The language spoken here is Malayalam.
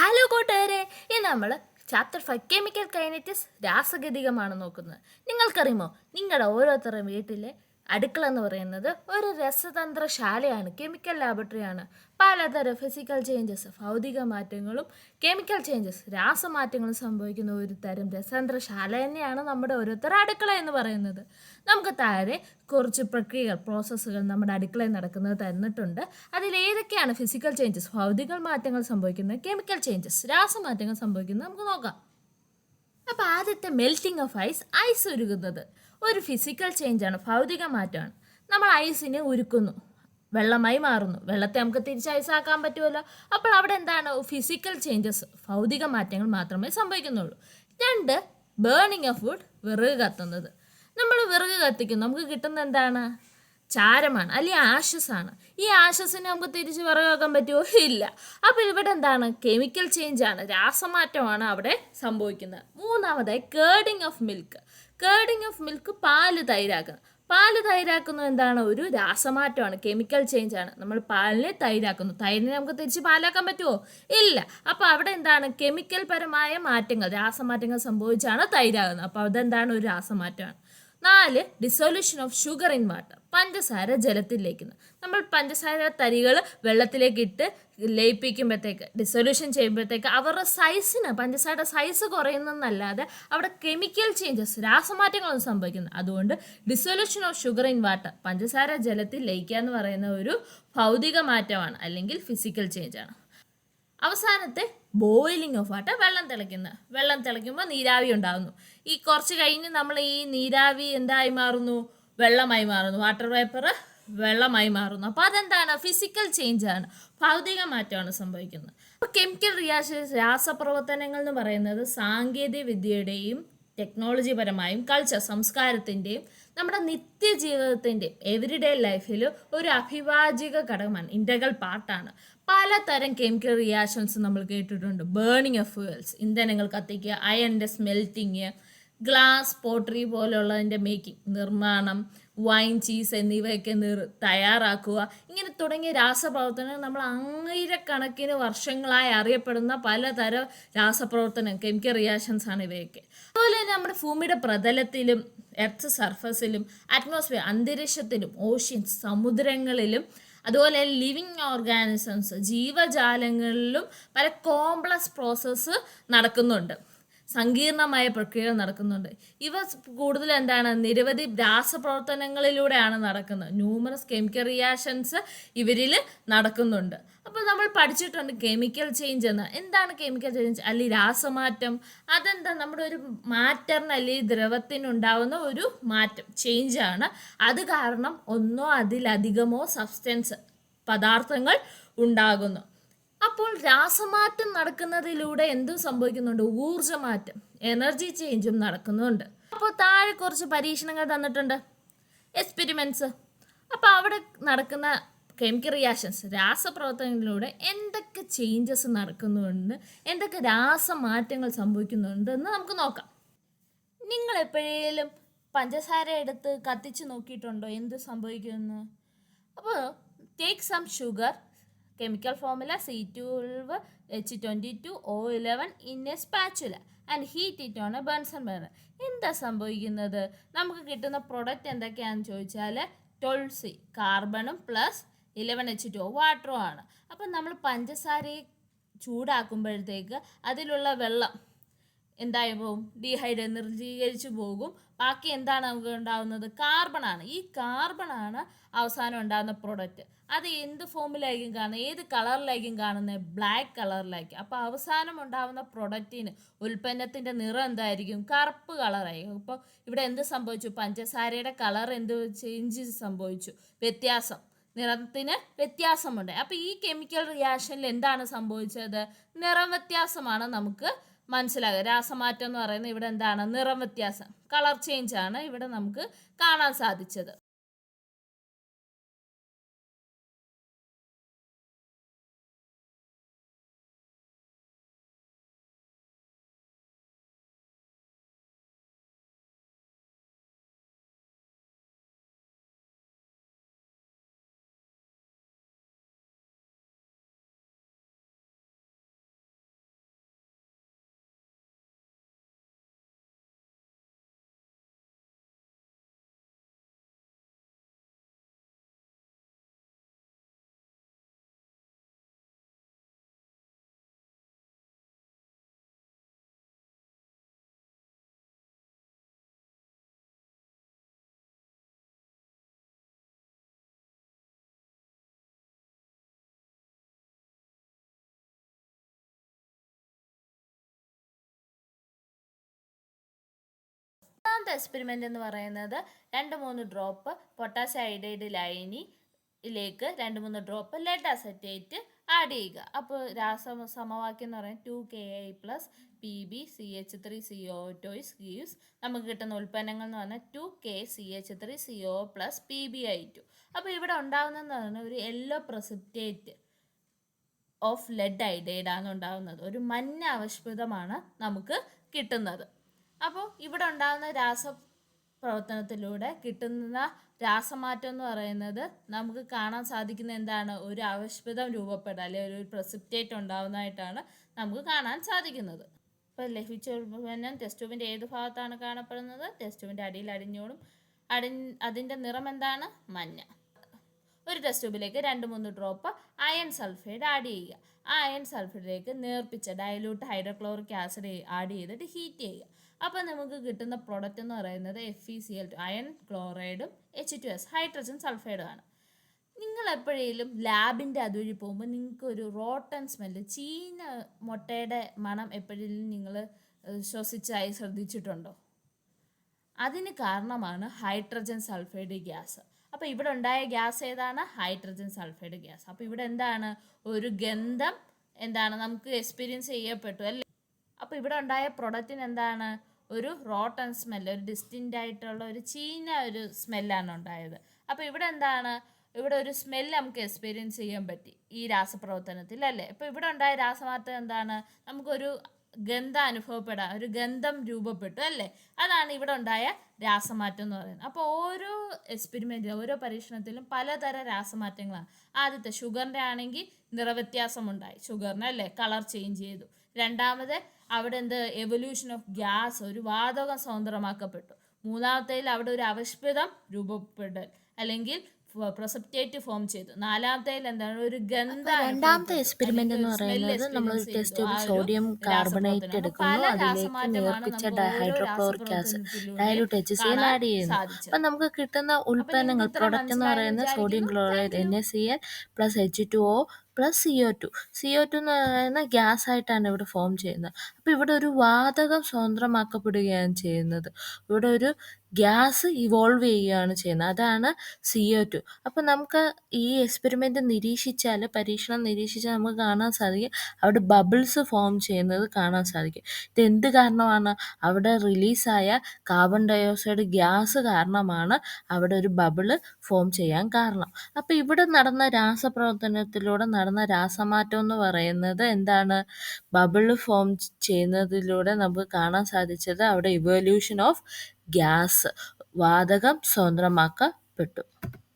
ഹലോ കൂട്ടുകാരെ, ഇന്ന് നമ്മൾ ചാപ്റ്റർ 5 കെമിക്കൽ കൈനറ്റിക്സ് രാസഗതികമാണ് നോക്കുന്നത്. നിങ്ങൾക്കറിയുമോ, നിങ്ങളുടെ ഓരോരുത്തരുടെ വീട്ടിലെ അടുക്കള എന്ന് പറയുന്നത് ഒരു രസതന്ത്രശാലയാണ്, കെമിക്കൽ ലാബറട്ടറിയാണ്. പലതരം ഫിസിക്കൽ ചേഞ്ചസ്, ഭൗതിക മാറ്റങ്ങളും കെമിക്കൽ ചേഞ്ചസ്, രാസമാറ്റങ്ങളും സംഭവിക്കുന്ന ഒരു തരം രസതന്ത്രശാല തന്നെയാണ് നമ്മുടെ ഓരോരുത്തരുടെ അടുക്കള എന്ന് പറയുന്നത്. നമുക്ക് താഴെ കുറച്ച് പ്രക്രിയകൾ, പ്രോസസ്സുകൾ നമ്മുടെ അടുക്കളയിൽ നടക്കുന്നത് തന്നിട്ടുണ്ട്. അതിലേതൊക്കെയാണ് ഫിസിക്കൽ ചേഞ്ചസ്, ഭൗതിക മാറ്റങ്ങൾ സംഭവിക്കുന്നത്, കെമിക്കൽ ചേഞ്ചസ്, രാസമാറ്റങ്ങൾ സംഭവിക്കുന്നത് നമുക്ക് നോക്കാം. അപ്പോൾ ആദ്യത്തെ മെൽറ്റിംഗ് ഓഫ് ഐസ് ഉരുകുന്നത് ഒരു ഫിസിക്കൽ ചേഞ്ചാണ്, ഭൗതിക മാറ്റമാണ്. നമ്മൾ ഐസിനെ ഉരുക്കുന്നു, വെള്ളമായി മാറുന്നു. വെള്ളത്തെ നമുക്ക് തിരിച്ച് ഐസാക്കാൻ പറ്റുമല്ലോ. അപ്പോൾ അവിടെ എന്താണ്, ഫിസിക്കൽ ചേഞ്ചസ്, ഭൗതിക മാറ്റങ്ങൾ മാത്രമേ സംഭവിക്കുന്നുള്ളൂ. രണ്ട്, ബേണിംഗ് ഓഫ് വുഡ്, വിറക് കത്തുന്നത്. നമ്മൾ വിറക് കത്തിക്കുന്നു, നമുക്ക് കിട്ടുന്ന എന്താണ്, ചാരമാണ്, അല്ലെങ്കിൽ ആഷസാണ്. ഈ ആഷസിനെ നമുക്ക് തിരിച്ച് വിറകാക്കാൻ പറ്റുമോ? ഇല്ല. അപ്പോൾ ഇവിടെ എന്താണ്, കെമിക്കൽ ചേഞ്ചാണ്, രാസമാറ്റമാണ് അവിടെ സംഭവിക്കുന്നത്. മൂന്നാമതായി കേർഡിങ് ഓഫ് മിൽക്ക്. കേർഡിങ് ഓഫ് മിൽക്ക്, പാല് തൈരാക്കുന്നത്. പാല് തൈരാക്കുന്നത് എന്താണ്, ഒരു രാസമാറ്റമാണ്, കെമിക്കൽ ചേഞ്ചാണ്. നമ്മൾ പാലിനെ തൈരാക്കുന്നു, തൈരിനെ നമുക്ക് തിരിച്ച് പാലാക്കാൻ പറ്റുമോ? ഇല്ല. അപ്പോൾ അവിടെ എന്താണ്, കെമിക്കൽ പരമായ മാറ്റങ്ങൾ, രാസമാറ്റങ്ങൾ സംഭവിച്ചാണ് തൈരാകുന്നത്. അപ്പോൾ അതെന്താണ്, ഒരു രാസമാറ്റമാണ്. 4, dissolution of sugar in water. പഞ്ചസാര ജലത്തിൽ ലയിക്കുന്നു. നമ്മൾ പഞ്ചസാര തരികൾ വെള്ളത്തിലേക്ക് ഇട്ട് ലയിപ്പിക്കുമ്പോഴത്തേക്ക്, ഡിസൊല്യൂഷൻ ചെയ്യുമ്പോഴത്തേക്ക് അവരുടെ സൈസിന്, പഞ്ചസാരയുടെ സൈസ് കുറയുന്നതെന്നല്ലാതെ അവിടെ കെമിക്കൽ ചേഞ്ചസ്, രാസമാറ്റങ്ങളൊന്നും സംഭവിക്കുന്നത്. അതുകൊണ്ട് dissolution of sugar in water, പഞ്ചസാര ജലത്തിൽ ലയിക്കുക എന്ന് പറയുന്ന ഒരു ഭൗതിക മാറ്റമാണ്, അല്ലെങ്കിൽ ഫിസിക്കൽ ചേഞ്ചാണ്. അവസാനത്തെ ബോയിലിംഗ് ഓഫ് വാട്ടർ, വെള്ളം തിളയ്ക്കുമ്പോൾ നീരാവി ഉണ്ടാകുന്നു. ഈ കുറച്ച് കഴിഞ്ഞ് നമ്മൾ ഈ നീരാവി എന്തായി മാറുന്നു, വെള്ളമായി മാറുന്നു. വാട്ടർ വേപ്പർ വെള്ളമായി മാറുന്നു. അപ്പോൾ അതെന്താണ്, ഫിസിക്കൽ ചേഞ്ചാണ്, ഭൗതിക മാറ്റമാണ് സംഭവിക്കുന്നത്. അപ്പോൾ കെമിക്കൽ റിയാക്ഷൻസ്, രാസപ്രവർത്തനങ്ങൾ എന്ന് പറയുന്നത് സാങ്കേതിക വിദ്യയുടെയും ടെക്നോളജി പരമായും കൾച്ചർ, സംസ്കാരത്തിൻ്റെയും നമ്മുടെ നിത്യജീവിതത്തിൻ്റെയും എവരിഡേ ലൈഫിൽ ഒരു അഭിവാജിക ഘടകമാണ്, ഇൻ്റഗ്രൽ പാർട്ടാണ്. പലതരം കെമിക്കൽ റിയാക്ഷൻസ് നമ്മൾ കേട്ടിട്ടുണ്ട്. ബേണിംഗ് ഓഫ് ഫ്യൂവൽസ്, ഇന്ധനങ്ങൾ കത്തിക്കുക, അയണിൻ്റെ സ്മെൽറ്റിങ്, ഗ്ലാസ് പോട്ടറി പോലുള്ളതിൻ്റെ മേക്കിംഗ്, നിർമ്മാണം, വൈൻ, ചീസ് എന്നിവയൊക്കെ തയ്യാറാക്കുക. ഇങ്ങനെ തുടങ്ങിയ രാസപ്രവർത്തനങ്ങൾ നമ്മൾ ആയിരക്കണക്കിന് വർഷങ്ങളായി അറിയപ്പെടുന്ന പലതരം രാസപ്രവർത്തനം, കെമിക്കൽ റിയാക്ഷൻസ് ആണ് ഇവയൊക്കെ. അതുപോലെ തന്നെ നമ്മുടെ ഭൂമിയുടെ പ്രതലത്തിലും എർത്ത് സർഫസിലും അറ്റ്മോസ്ഫിയർ, അന്തരീക്ഷത്തിലും ഓഷ്യൻസ്, സമുദ്രങ്ങളിലും അതുപോലെ ലിവിങ് ഓർഗാനിസംസ്, ജീവജാലങ്ങളിലും പല കോംപ്ലക്സ് പ്രോസസ്സ് നടക്കുന്നുണ്ട്, സങ്കീർണമായ പ്രക്രിയകൾ നടക്കുന്നുണ്ട്. ഇവ കൂടുതൽ എന്താണ്, നിരവധി രാസപ്രവർത്തനങ്ങളിലൂടെയാണ് നടക്കുന്നത്. ന്യൂമറസ് കെമിക്കൽ റിയാക്ഷൻസ് ഇവരിൽ നടക്കുന്നുണ്ട്. അപ്പോൾ നമ്മൾ പഠിച്ചിട്ടുണ്ട് കെമിക്കൽ ചേഞ്ച് എന്ന്. എന്താണ് കെമിക്കൽ ചേഞ്ച്, അല്ലെങ്കിൽ രാസമാറ്റം? അതെന്താ, നമ്മുടെ ഒരു മാറ്ററിന് അല്ലെങ്കിൽ ദ്രവത്തിനുണ്ടാവുന്ന ഒരു മാറ്റം, ചേഞ്ചാണ്. അത് കാരണം ഒന്നോ അതിലധികമോ സബ്സ്റ്റൻസ്, പദാർത്ഥങ്ങൾ ഉണ്ടാകുന്നു. അപ്പോൾ രാസമാറ്റം നടക്കുന്നതിലൂടെ എന്തും സംഭവിക്കുന്നുണ്ട്, ഊർജ്ജമാറ്റം, എനർജി ചേഞ്ചും നടക്കുന്നുണ്ട്. അപ്പോൾ താഴെ കുറച്ച് പരീക്ഷണങ്ങൾ തന്നിട്ടുണ്ട്, എക്സ്പെരിമെൻറ്റ്സ്. അപ്പോൾ അവിടെ നടക്കുന്ന കെമിക്കൽ റിയാക്ഷൻസ്, രാസപ്രവർത്തനങ്ങളിലൂടെ എന്തൊക്കെ ചേഞ്ചസ് നടക്കുന്നുണ്ട്, എന്തൊക്കെ രാസമാറ്റങ്ങൾ സംഭവിക്കുന്നുണ്ട് എന്ന് നമുക്ക് നോക്കാം. നിങ്ങൾ എപ്പോഴേലും പഞ്ചസാര എടുത്ത് കത്തിച്ച് നോക്കിയിട്ടുണ്ടോ, എന്ത് സംഭവിക്കുമെന്ന്? അപ്പോൾ take some sugar, chemical formula C12H22O11 in a spatula and heat it on a Bunsen burner. എന്താ സംഭവിക്കുന്നത്, നമുക്ക് കിട്ടുന്ന പ്രൊഡക്റ്റ് എന്തൊക്കെയാണെന്ന് ചോദിച്ചാൽ 12C കാർബണും പ്ലസ് 11H2O വാട്ടറും ആണ്. അപ്പം നമ്മൾ പഞ്ചസാരയെ ചൂടാക്കുമ്പോഴത്തേക്ക് അതിലുള്ള വെള്ളം എന്തായി പോകും, നിർജ്ജീകരിച്ചു പോകും. ബാക്കി എന്താണ് നമുക്ക് ഉണ്ടാകുന്നത്, കാർബണാണ്. ഈ കാർബണാണ് അവസാനം ഉണ്ടാകുന്ന പ്രൊഡക്റ്റ്. അത് എന്ത് ഫോമിലായിരിക്കും കാണുന്നത്, ഏത് കളറിലായിരിക്കും കാണുന്നത്, ബ്ലാക്ക് കളറിലായിരിക്കും. അപ്പോൾ അവസാനം ഉണ്ടാകുന്ന പ്രൊഡക്റ്റിന്, ഉൽപ്പന്നത്തിൻ്റെ നിറം എന്തായിരിക്കും, കറുപ്പ് കളറായിരിക്കും. അപ്പോൾ ഇവിടെ എന്ത് സംഭവിച്ചു, പഞ്ചസാരയുടെ കളർ എന്ത് ചേഞ്ച് സംഭവിച്ചു, വ്യത്യാസം, നിറത്തിന് വ്യത്യാസമുണ്ട്. അപ്പോൾ ഈ കെമിക്കൽ റിയാക്ഷനിൽ എന്താണ് സംഭവിച്ചത്, നിറം വ്യത്യാസമാണ് നമുക്ക് മനസ്സിലാകുക. രാസമാറ്റം എന്ന് പറയുന്നത് ഇവിടെ എന്താണ്, നിറം വ്യത്യാസം, കളർ ചേഞ്ച് ആണ് ഇവിടെ നമുക്ക് കാണാൻ സാധിച്ചത്. മൂന്നാമത്തെ എക്സ്പെരിമെൻ്റ് എന്ന് പറയുന്നത് 2-3 ഡ്രോപ്പ് പൊട്ടാസ്യം അയോഡൈഡ് ലേക്ക് 2-3 ഡ്രോപ്പ് ലെഡ് അസറ്റേറ്റ് ആഡ് ചെയ്യുക. അപ്പോൾ സമവാക്യം എന്ന് പറയുന്നത് 2Ki പ്ലസ് PbCH3CO2 ഗീവ്സ് നമുക്ക് കിട്ടുന്ന ഉൽപ്പന്നങ്ങൾ എന്ന് പറഞ്ഞാൽ 2KCH3CO പ്ലസ് PbI2. അപ്പോൾ ഇവിടെ ഉണ്ടാകുന്നതെന്ന് പറഞ്ഞാൽ ഒരു yellow precipitate of lead iodide ആണ് ഉണ്ടാകുന്നത്. ഒരു മഞ്ഞ അവശിഷ്ടമാണ് നമുക്ക് കിട്ടുന്നത്. അപ്പോൾ ഇവിടെ ഉണ്ടാകുന്ന രാസപ്രവർത്തനത്തിലൂടെ കിട്ടുന്ന രാസമാറ്റം എന്ന് പറയുന്നത് നമുക്ക് കാണാൻ സാധിക്കുന്ന എന്താണ്, ഒരു അവശിഷ്ടം രൂപപ്പെടുക അല്ലെങ്കിൽ ഒരു പ്രസിപ്പിറ്റേറ്റ് ഉണ്ടാകുന്നതായിട്ടാണ് നമുക്ക് കാണാൻ സാധിക്കുന്നത്. ഇപ്പോൾ ലഭിച്ച ഉൽപ്പന്നം ടെസ്റ്റ് ട്യൂബിൻ്റെ ഏത് ഭാഗത്താണ് കാണപ്പെടുന്നത്? ടെസ്റ്റ് ട്യൂബിൻ്റെ അടിയിൽ അടിഞ്ഞോളും. അതിൻ്റെ നിറം എന്താണ്? മഞ്ഞ. ഒരു ടെസ്റ്റ് ട്യൂബിലേക്ക് 2-3 ഡ്രോപ്പ് അയൺ സൾഫൈഡ് ആഡ് ചെയ്യുക. ആ അയൺ സൾഫൈഡിലേക്ക് നേർപ്പിച്ച ഡയലൂട്ട് ഹൈഡ്രോക്ലോറിക് ആസിഡ് ആഡ് ചെയ്തിട്ട് ഹീറ്റ് ചെയ്യുക. അപ്പോൾ നമുക്ക് കിട്ടുന്ന പ്രൊഡക്റ്റ് എന്ന് പറയുന്നത് FeCl2 അയൺ ക്ലോറൈഡും H2S ഹൈഡ്രജൻ സൾഫൈഡുമാണ്. നിങ്ങൾ എപ്പോഴേലും ലാബിൻ്റെ അതുവഴി പോകുമ്പോൾ നിങ്ങൾക്ക് ഒരു റോട്ടൻ സ്മെല്ല്, ചീന മുട്ടയുടെ മണം എപ്പോഴേലും നിങ്ങൾ ശ്വസിച്ചായി ശ്രദ്ധിച്ചിട്ടുണ്ടോ? അതിന് കാരണമാണ് ഹൈഡ്രജൻ സൾഫൈഡ് ഗ്യാസ്. അപ്പോൾ ഇവിടെ ഉണ്ടായ ഗ്യാസ് ഏതാണ്? Hydrogen sulphide gas. അപ്പോൾ ഇവിടെ എന്താണ്, ഒരു ഗന്ധം എന്താണ് നമുക്ക് എക്സ്പീരിയൻസ് ചെയ്യപ്പെട്ടു അല്ലേ. അപ്പോൾ ഇവിടെ ഉണ്ടായ പ്രൊഡക്റ്റിന് എന്താണ്, ഒരു റോട്ടൺ സ്മെല്ല്, ഒരു ഡിസ്റ്റിൻ്റ് ആയിട്ടുള്ള ഒരു ചീന ഒരു സ്മെല്ലാണ് ഉണ്ടായത്. അപ്പോൾ ഇവിടെ എന്താണ്, ഇവിടെ ഒരു സ്മെല്ല് നമുക്ക് എക്സ്പീരിയൻസ് ചെയ്യാൻ പറ്റി ഈ രാസപ്രവർത്തനത്തിൽ അല്ലേ. അപ്പോൾ ഇവിടെ ഉണ്ടായ രാസമാറ്റം എന്താണ്, നമുക്കൊരു ഗന്ധം അനുഭവപ്പെടാം, ഒരു ഗന്ധം രൂപപ്പെട്ടു അല്ലേ. അതാണ് ഇവിടെ ഉണ്ടായ രാസമാറ്റം എന്ന് പറയുന്നത്. അപ്പോൾ ഓരോ എക്സ്പെരിമെൻറ്റിലും ഓരോ പരീക്ഷണത്തിലും പലതരം രാസമാറ്റങ്ങളാണ്. ആദ്യത്തെ ഷുഗറിൻ്റെ ആണെങ്കിൽ നിറവ്യത്യാസമുണ്ടായി, ഷുഗറിന് അല്ലേ കളർ ചേഞ്ച് ചെയ്തു. രണ്ടാമത് അവിടെ എവല്യൂഷൻ ഓഫ് ഗ്യാസ്, ഒരു വാതകം സ്വതന്ത്രമാക്കപ്പെട്ടു. മൂന്നാമത്തേതിൽ അവിടെ ഒരു അവശിഷ്ടം രൂപപ്പെടൽ അല്ലെങ്കിൽ പ്രസപ്റ്റേറ്റ് ഫോം ചെയ്തു. നാലാമത്തേതിൽ എന്താണ്, ഒരു ഗന്ധം. രണ്ടാമത്തെ എക്സ്പെരിമെന്റ് എന്ന് പറയുന്നത് നമ്മൾ ടെസ്റ്റ് ട്യൂബിൽ സോഡിയം കാർബണേറ്റ് എടുക്കുന്നു, അതിലേക്ക് നേർപ്പിച്ച hydrochloric acid dilute HCl add ചെയ്യുന്നു. അപ്പം നമുക്ക് കിട്ടുന്ന ഉൽപ്പന്നങ്ങൾ പ്രൊഡക്റ്റ് എന്ന് പറയുന്നത് sodium chloride NaCl plus H2O plus CO2 എന്ന് പറയുന്ന ഗ്യാസ് ആയിട്ടാണ് ഇവിടെ ഫോം ചെയ്യുന്നത്. അപ്പോൾ ഇവിടെ ഒരു വാതകം സ്വതന്ത്രമാക്കപ്പെടുകയാണ് ചെയ്യുന്നത്. ഇവിടെ ഒരു ഗ്യാസ് ഇവോൾവ് ചെയ്യുകയാണ് ചെയ്യുന്നത്, അതാണ് CO2. അപ്പോൾ നമുക്ക് ഈ എക്സ്പെരിമെൻ്റ് പരീക്ഷണം നിരീക്ഷിച്ചാൽ നമുക്ക് കാണാൻ സാധിക്കും അവിടെ ബബിൾസ് ഫോം ചെയ്യുന്നത് കാണാൻ സാധിക്കും. ഇതെന്ത് കാരണമാണ്? അവിടെ റിലീസായ കാർബൺ ഡയോക്സൈഡ് ഗ്യാസ് കാരണമാണ് അവിടെ ഒരു ബബിള് ഫോം ചെയ്യാൻ കാരണം. അപ്പോൾ ഇവിടെ നടന്ന രാസപ്രവർത്തനത്തിലൂടെ നടന്ന രാസമാറ്റം എന്ന് പറയുന്നത് എന്താണ്, ബബിള് ഫോം ചെയ്യുന്നതിലൂടെ നമുക്ക് കാണാൻ സാധിച്ചത് അവിടെ ഇവല്യൂഷൻ ഓഫ് ഗ്യാസ്, വാതകം സ്വതന്ത്രമാക്കപ്പെട്ടു.